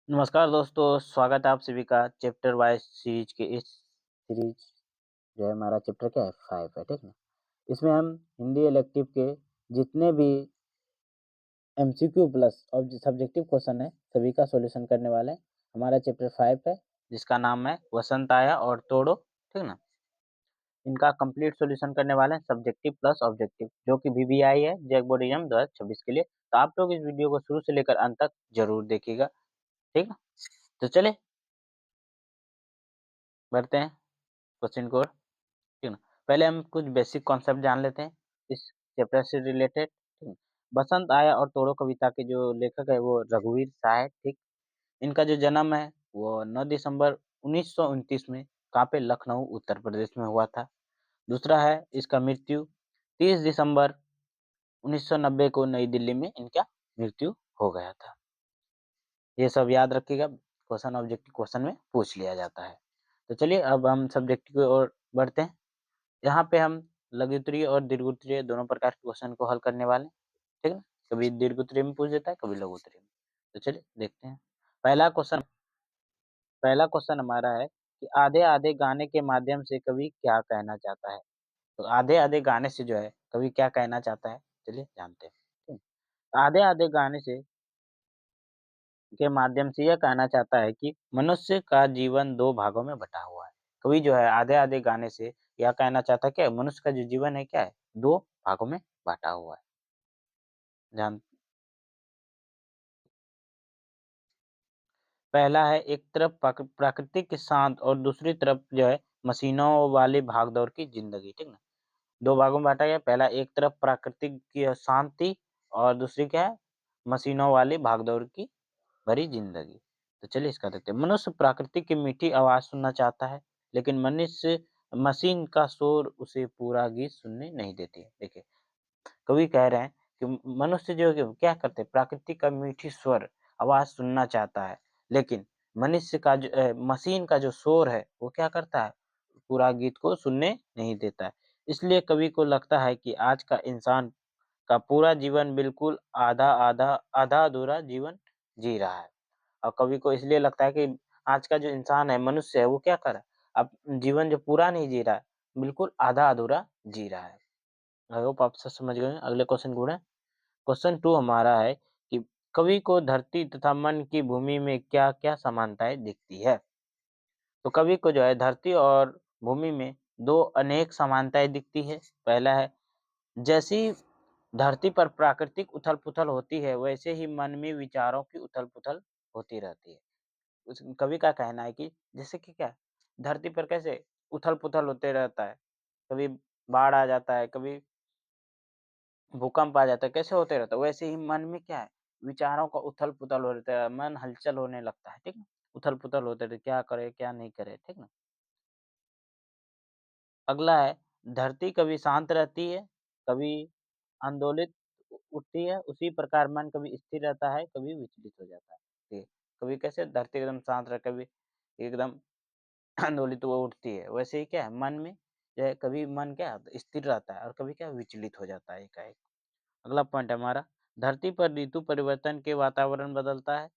नमस्कार दोस्तों, स्वागत है आप सभी का चैप्टर वाइज़ सीरीज के इस सीरीज जो है हमारा चैप्टर क्या है 5 है, ठीक ना? इसमें हम हिंदी इलेक्टिव के जितने भी एमसीक्यू प्लस और जो सब्जेक्टिव क्वेश्चन है, सभी का सॉल्यूशन करने वाले हैं। हमारा चैप्टर 5 है, जिसका नाम है वसंत आया और तोड़ो, ठीक ना? इनका कंप्लीट सॉल्यूशन करने वाले हैं सब्जेक्टिव प्लस ऑब्जेक्टिव, जो कि वीवीआई है, जैक बोर्ड एग्जाम 2026 के लिए। तो आप लोग इस वीडियो को शुरू से लेकर अंत तक ज़रूर देखिएगा, ठीक ना? तो चलिए बढ़ते हैं क्वेश्चन की ओर। ठीक ना? पहले हम कुछ बेसिक कॉन्सेप्ट जान लेते हैं इस चैप्टर से रिलेटेड, ठीक है? बसंत आया और तोड़ो कविता के जो लेखक है वो रघुवीर शाह है, ठीक? इनका जो जन्म है वो 9 दिसंबर 1929 में कहाँ पे लखनऊ उत्तर प्रदेश में हुआ था। दूसरा है इसका मृत्यु 30 दिसंबर 1990 को नई दिल्ली में इनका मृत्यु हो गया था। ये सब याद रखिएगा, क्वेश्चन ऑब्जेक्टिव क्वेश्चन में पूछ लिया जाता है। तो चलिए अब हम सब्जेक्टिव की ओर बढ़ते हैं। यहाँ पे हम लघु उत्तरीय और दीर्घ उत्तरीय दोनों प्रकार के क्वेश्चन को हल करने वाले हैं, ठीक है ना? कभी दीर्घ उत्तरीय में पूछ देता है, कभी लघु उत्तरीय में। तो चलिए देखते हैं। पहला क्वेश्चन पहला क्वेश्चन हमारा है कि आधे-आधे गाने के माध्यम से कवि क्या कहना चाहता है? तो आधे-आधे गाने से जो है कवि क्या कहना चाहता है? चलिए जानते हैं। ठीक है? आधे-आधे गाने से के माध्यम से यह कहना चाहता है कि मनुष्य का जीवन 2 भागों में बँटा हुआ है। कवि जो है आधे-आधे गाने से यह कहना चाहता है क्या मनुष्य का जो जीवन है क्या है 2 भागों में बाँटा हुआ है। जान पहला है एक तरफ प्राकृतिक शांत और दूसरी तरफ जो है मशीनों वाली भागदौड़ की ज़िंदगी, ठीक ना? 2 भागों में बाँटा गया, पहला एक तरफ प्राकृतिक की शांति और दूसरी क्या है मशीनों वाली भागदौड़ की भरी ज़िंदगी। तो चलिए इसका देखते हैं। मनुष्य प्रकृति की मीठी आवाज़ सुनना चाहता है, लेकिन मनुष्य मशीन का शोर उसे पूरा गीत सुनने नहीं देती है। देखिए, कवि कह रहे हैं कि मनुष्य जो है कि क्या करते हैं, प्रकृति का मीठी स्वर आवाज़ सुनना चाहता है, लेकिन मनुष्य का जो मशीन का जो शोर है, वो क्या करता है, पूरा गीत को सुनने नहीं देता है। इसलिए कवि को लगता है कि आज का इंसान का पूरा जीवन बिल्कुल आधा-आधा, आधा-अधूरा जीवन जी रहा है। और कवि को इसलिए लगता है कि आज का जो इंसान है, मनुष्य है, वो क्या कर रहा है, अब जीवन जो पूरा नहीं जी रहा है, बिल्कुल आधा-अधूरा जी रहा है। आई होप आप सब समझ गए हैं। अगले क्वेश्चन को बढ़ें। क्वेश्चन 2 हमारा है कि कवि को धरती तथा मन की भूमि में क्या-क्या समानताएँ दिखती है? तो कवि को जो है धरती और भूमि में 2 अनेक समानताएँ दिखती है। पहला है जैसी धरती पर प्राकृतिक उथल-पुथल होती है, वैसे ही मन में विचारों की उथल-पुथल होती रहती है। उस कवि का कहना है कि जैसे कि क्या धरती पर कैसे उथल-पुथल होते रहता है, कभी बाढ़ आ जाता है, कभी भूकंप आ जाता है, कैसे होते रहता है, वैसे ही मन में क्या है, विचारों का उथल-पुथल हो रहता है, मन हलचल होने लगता है, ठीक है? उथल-पुथल होते रहते, क्या करे, क्या नहीं करे, ठीक ना? अगला है धरती कभी शांत रहती है, कभी आंदोलित उठती है, उसी प्रकार मन कभी स्थिर रहता है, कभी विचलित हो जाता है। ठीक, कभी कैसे धरती एकदम शांत रहे, कभी एकदम आंदोलित वो उठती है, वैसे ही क्या है मन में जो है कभी मन क्या स्थिर रहता है और कभी क्या विचलित हो जाता है एकाएक। अगला पॉइंट है हमारा, धरती पर ऋतु परिवर्तन के वातावरण बदलता है।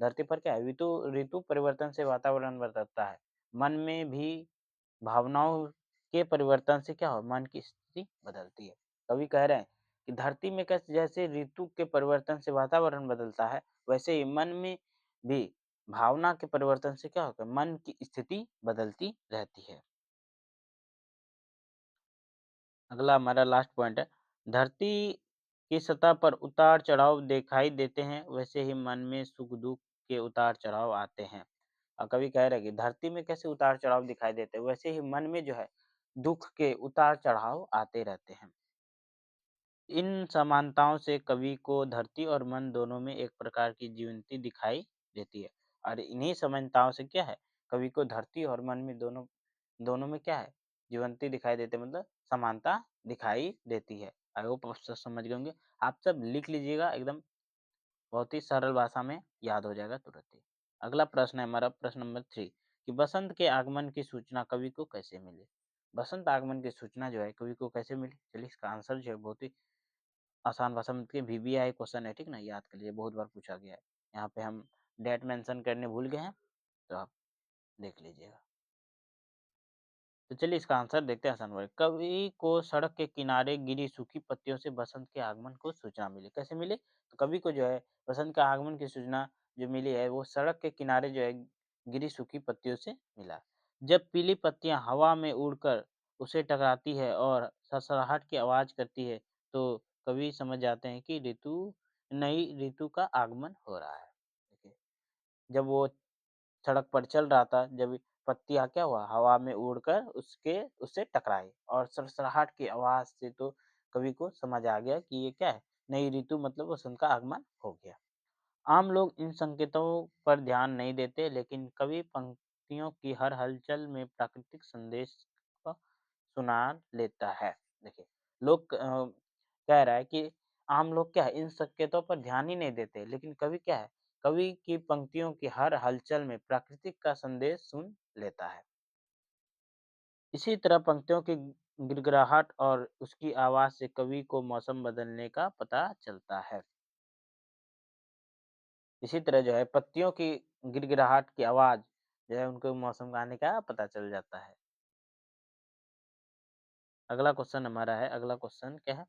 धरती पर क्या है ऋतु ऋतु परिवर्तन से वातावरण बदलता है। मन में भी भावनाओं के परिवर्तन से क्या हो मन की स्थिति बदलती है। कवि कह रहे हैं कि धरती में कैसे जैसे ऋतु के परिवर्तन से वातावरण बदलता है, वैसे ही मन में भी भावना के परिवर्तन से क्या होता है मन की स्थिति बदलती रहती है। अगला हमारा लास्ट पॉइंट है, धरती की सतह पर उतार-चढ़ाव दिखाई देते हैं, वैसे ही मन में सुख-दुःख के उतार-चढ़ाव आते हैं। कवि कह रहे हैं कि धरती में कैसे उतार-चढ़ाव दिखाई देते हैं, वैसे ही मन में जो है दुःख के उतार-चढ़ाव आते रहते हैं। इन समानताओं से कवि को धरती और मन दोनों में एक प्रकार की जीवंती दिखाई देती है और इन्हीं समानताओं से क्या है कवि को धरती और मन में दोनों दोनों में क्या है जीवंती दिखाई देती है मतलब समानता दिखाई देती है। आई होप आप सब समझ गए होंगे। आप सब लिख लीजिएगा एकदम बहुत ही सरल भाषा में याद हो जाएगा तुरंत ही। अगला प्रश्न है हमारा प्रश्न नंबर 3 कि बसंत के आगमन की सूचना कवि को कैसे मिली? बसंत आगमन की सूचना जो है कवि को कैसे मिली? चलिए इसका आंसर जो है बहुत ही आसान भाषा में कि वीवीआई क्वेश्चन है, ठीक ना? याद कर लीजिए बहुत बार पूछा गया है। यहाँ पे हम डेट मेंशन करने भूल गए हैं? तो आप देख लीजिएगा। तो चलिए इसका आंसर देखते हैं आसान वर्ड। कवि को सड़क के किनारे गिरी सूखी पत्तियों से बसंत के आगमन को सूचना मिली। कैसे मिली? तो कवि को जो है बसंत के आगमन की सूचना जो मिली है वो सड़क के किनारे जो है गिरी सूखी पत्तियों से मिला। जब पीली पत्तियां हवा में उड़कर उसे टकराती है और सड़सड़ाहट की आवाज करती है तो कवि समझ जाते हैं कि नई ऋतु का आगमन हो रहा है। देखिए, जब वो सड़क पर चल रहा था, जब पत्तियाँ क्या हुआ, हवा में उड़कर उससे टकराई और सरसराहट की आवाज़ से तो कवि को समझ आ गया कि ये क्या है, नई ऋतु मतलब वसंत का आगमन हो गया। आम लोग इन संकेतों पर ध्यान नहीं देते, लेकिन कवि पंक्तियों की हर हलचल में प्राकृतिक संदेश को सुना लेता है। देखिए, कह रहा है कि आम लोग क्या है, इन संकेतों पर ध्यान ही नहीं देते, लेकिन कवि क्या है, कवि की पंक्तियों की हर हलचल में प्राकृतिक का संदेश सुन लेता है। इसी तरह पंक्तियों की गिड़गिड़ाहट और उसकी आवाज़ से कवि को मौसम बदलने का पता चलता है। इसी तरह जो है पत्तियों की गिड़गिड़ाहट की आवाज़ जो है उनको मौसम का आने का पता चल जाता है। अगला क्वेश्चन हमारा है, अगला क्वेश्चन क्या है?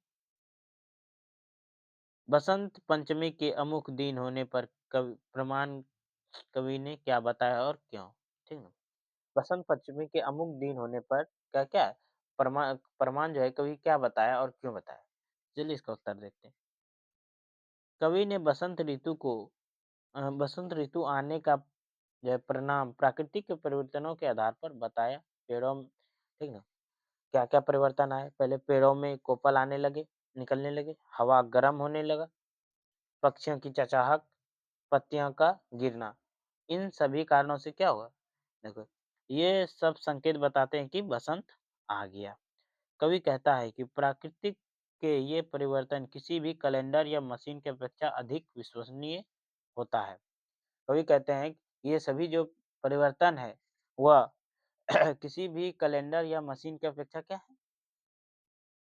बसंत पंचमी के अमुक दिन होने पर कवि ने क्या बताया और क्यों? ठीक है। बसंत पंचमी के अमुक दिन होने पर क्या है? प्रमाण जो है कवि क्या बताया और क्यों बताया? चलिए इसका उत्तर देखते हैं। कवि ने बसंत ऋतु आने का जो है परिणाम प्राकृतिक परिवर्तनों के आधार पर बताया। पेड़ों में ठीक ना? क्या-क्या परिवर्तन आए? पहले पेड़ों में कोपल आने लगे, निकलने लगे, हवा गर्म होने लगा, पक्षियों की चहचहाहट, पत्तियों का गिरना। इन सभी कारणों से क्या हुआ? देखो, ये सब संकेत बताते हैं कि बसंत आ गया। कवि कहता है कि प्राकृतिक के ये परिवर्तन किसी भी कैलेंडर या मशीन की अपेक्षा अधिक विश्वसनीय होता है। कवि कहते हैं कि ये सभी जो परिवर्तन है, वह किसी भी कैलेंडर या मशीन की अपेक्षा क्या है?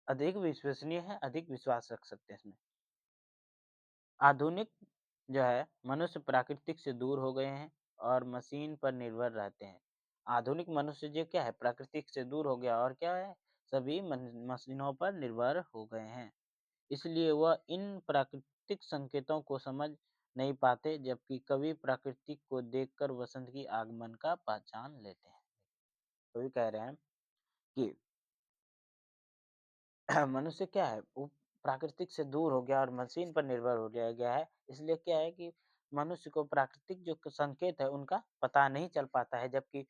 अधिक विश्वसनीय है, अधिक विश्वास रख सकते हैं इसमें। आधुनिक जो है मनुष्य प्राकृतिक से दूर हो गए हैं और मशीन पर निर्भर रहते हैं। आधुनिक मनुष्य जो क्या है प्राकृतिक से दूर हो गया और क्या है सभी मशीनों पर निर्भर हो गए हैं। इसलिए वह इन प्राकृतिक संकेतों को समझ नहीं पाते जबकि कवि प्राकृतिक को देखकर वसंत की आगमन का पहचान लेते हैं। कवि कह रहे हैं कि मनुष्य क्या है वो प्राकृतिक से दूर हो गया और मशीन पर निर्भर हो गया है। इसलिए क्या है कि मनुष्य को प्राकृतिक जो संकेत है उनका पता नहीं चल पाता है जबकि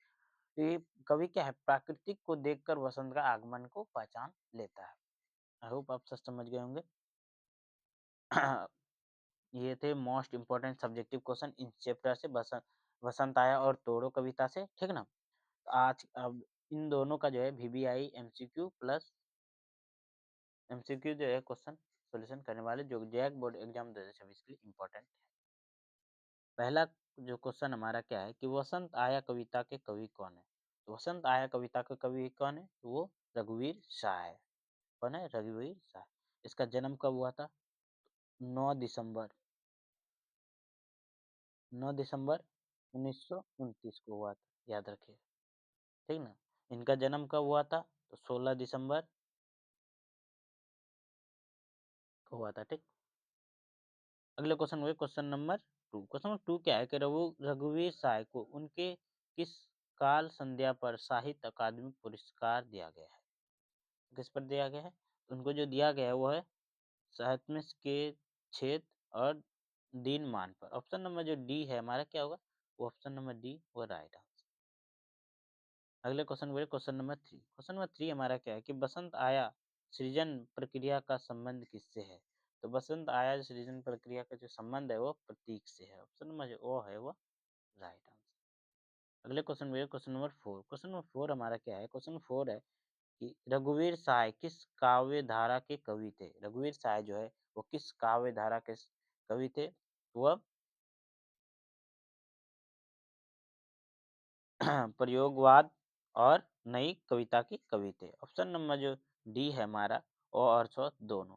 ये कवि क्या है प्राकृतिक को देखकर वसंत का आगमन को पहचान लेता है। आई होप आप सब समझ गए होंगे। ये थे मोस्ट इम्पोर्टेंट सब्जेक्टिव क्वेश्चन इस चैप्टर से वसंत आया और तोड़ो कविता से, ठीक ना? आज अब इन दोनों का जो है वीवीआई एमसीक्यू प्लस एमसीक्यू जो है क्वेश्चन सॉल्यूशन करने वाले जो जैक बोर्ड एग्जाम 2026 के लिए इम्पोर्टेंट है। पहला जो क्वेश्चन हमारा क्या है कि वसंत आया कविता के कवि कौन है? तो वसंत आया कविता के कवि कौन है? तो वो रघुवीर शाह है। कौन है? रघुवीर शाह। इसका जन्म कब हुआ था? 9 दिसंबर 9 दिसंबर 1929 को हुआ था, याद रखिए, ठीक ना? इनका जन्म कब हुआ था? तो 16 दिसंबर को हुआ था, ठीक? अगले क्वेश्चन हुए क्वेश्चन नंबर 2। क्वेश्चन नंबर 2 क्या है कि रघुवीर साय को उनके किस काल संध्या पर साहित्य अकादमी पुरस्कार दिया गया है? किस पर दिया गया है? उनको जो दिया गया है वो है साहित्य के क्षेत्र और दिनमान पर। ऑप्शन नंबर जो डी है हमारा क्या होगा? वो ऑप्शन नंबर डी वो राइट आंसर। अगले क्वेश्चन हुए क्वेश्चन नंबर 3। क्वेश्चन नंबर 3 हमारा क्या है कि बसंत आया सृजन प्रक्रिया का संबंध किससे है? तो बसंत आया सृजन प्रक्रिया का जो संबंध है वो प्रतीक से है। ऑप्शन नंबर जो ओ है वो राइट आंसर। अगले क्वेश्चन में क्वेश्चन नंबर 4। क्वेश्चन नंबर 4 हमारा क्या है? क्वेश्चन नंबर 4 है कि रघुवीर साय किस काव्य धारा के कवि थे? रघुवीर साय जो है वो किस काव्य धारा के कवि थे? वह प्रयोगवाद और नई कविता के कवि थे। ऑप्शन नंबर जो डी है हमारा ओ और सो दोनों।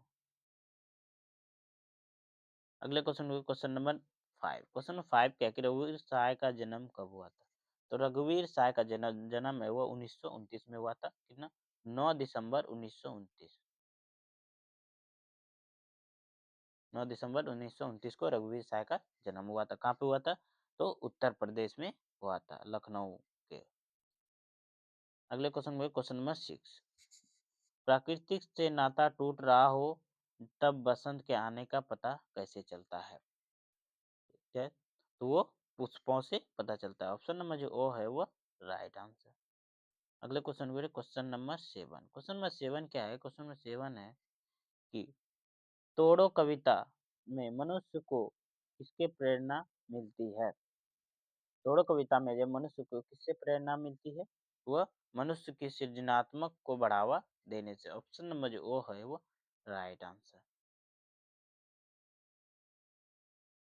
अगले question question number 5 question number 5 क्या है कि रघुवीर सहाय का जन्म कब हुआ था? तो रघुवीर सहाय का जन्म जन्म है वो 1929 में हुआ था। कितना? 9 दिसंबर 1929। 9 दिसंबर 1929 को रघुवीर सहाय का जन्म हुआ था। कहाँ पे हुआ था? तो उत्तर प्रदेश में हुआ था, लखनऊ के। अगले क्वेश्चन में क्वेश्चन नंबर 6। प्रकृति से नाता टूट रहा हो तब बसंत के आने का पता कैसे चलता है? क्या है? तो वो पुष्पों से पता चलता है। ऑप्शन नंबर जो ओ है वो राइट आंसर। अगले क्वेश्चन में क्वेश्चन नंबर 7। क्वेश्चन नंबर 7 क्या है? क्वेश्चन नंबर 7 है कि तोड़ो कविता में मनुष्य को किसके प्रेरणा मिलती है? तोड़ो कविता में जब मनुष्य को किससे प्रेरणा मिलती है? वह मनुष्य की सृजनात्मक को बढ़ावा देने से। ऑप्शन नंबर जो ओ है वो राइट आंसर।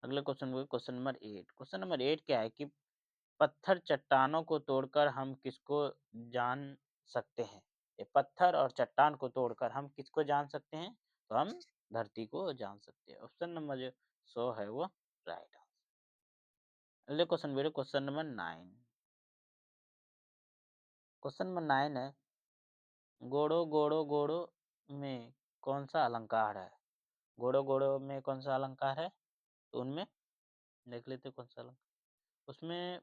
अगले क्वेश्चन में क्वेश्चन नंबर 8। क्वेश्चन नंबर 8 क्या है कि पत्थर चट्टानों को तोड़कर हम किसको जान सकते हैं? ये पत्थर और चट्टान को तोड़कर हम किसको जान सकते हैं? तो हम धरती को जान सकते हैं। ऑप्शन नंबर जो 100 है वो राइट आंसर। अगले क्वेश्चन मेरे क्वेश्चन नंबर 9। क्वेश्चन नंबर 9 है गोड़ो गोड़ो गोड़ो में कौन सा अलंकार है? गोड़ो गोड़ो में कौन सा अलंकार है? तो उनमें देख लेते हैं कौन सा अलंकार। उसमें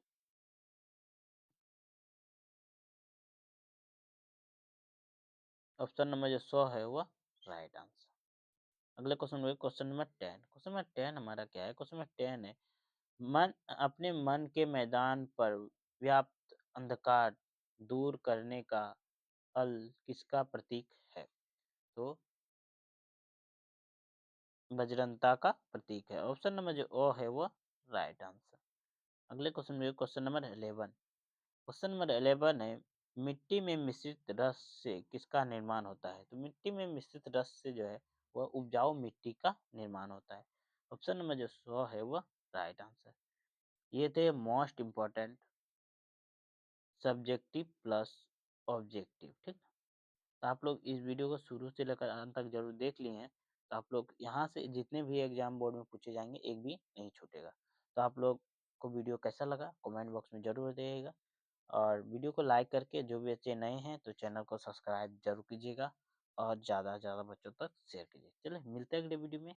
ऑप्शन नंबर जो 100 है वो राइट आंसर। अगले क्वेश्चन में क्वेश्चन नंबर 10। क्वेश्चन नंबर 10 हमारा क्या है? क्वेश्चन नंबर 10 है मन अपने मन के मैदान पर व्याप्त अंधकार दूर करने का हल किसका प्रतीक है? तो बजरंता का प्रतीक है। ऑप्शन नंबर जो ओ है वो राइट आंसर। अगले क्वेश्चन में क्वेश्चन नंबर 11। क्वेश्चन नंबर 11 है मिट्टी में मिश्रित रस से किसका निर्माण होता है? तो मिट्टी में मिश्रित रस से जो है वह उपजाऊ मिट्टी का निर्माण होता है। ऑप्शन नंबर जो 100 है वह राइट आंसर। ये थे most important subjective plus objective, ठीक है। तो आप लोग इस वीडियो को शुरू से लेकर अंत तक जरूर देख लिए हैं। तो आप लोग यहाँ से जितने भी एग्जाम बोर्ड में पूछे जाएंगे एक भी नहीं छूटेगा। तो आप लोग को वीडियो कैसा लगा कमेंट बॉक्स में जरूर बताइएगा। और वीडियो को लाइक करके जो भी बच्चे नए हैं तो चैनल को सब्सक्राइब जरूर कीजिएगा और ज़्यादा से ज़्यादा बच्चों तक शेयर कीजिए। चलिए मिलते हैं अगले वीडियो में।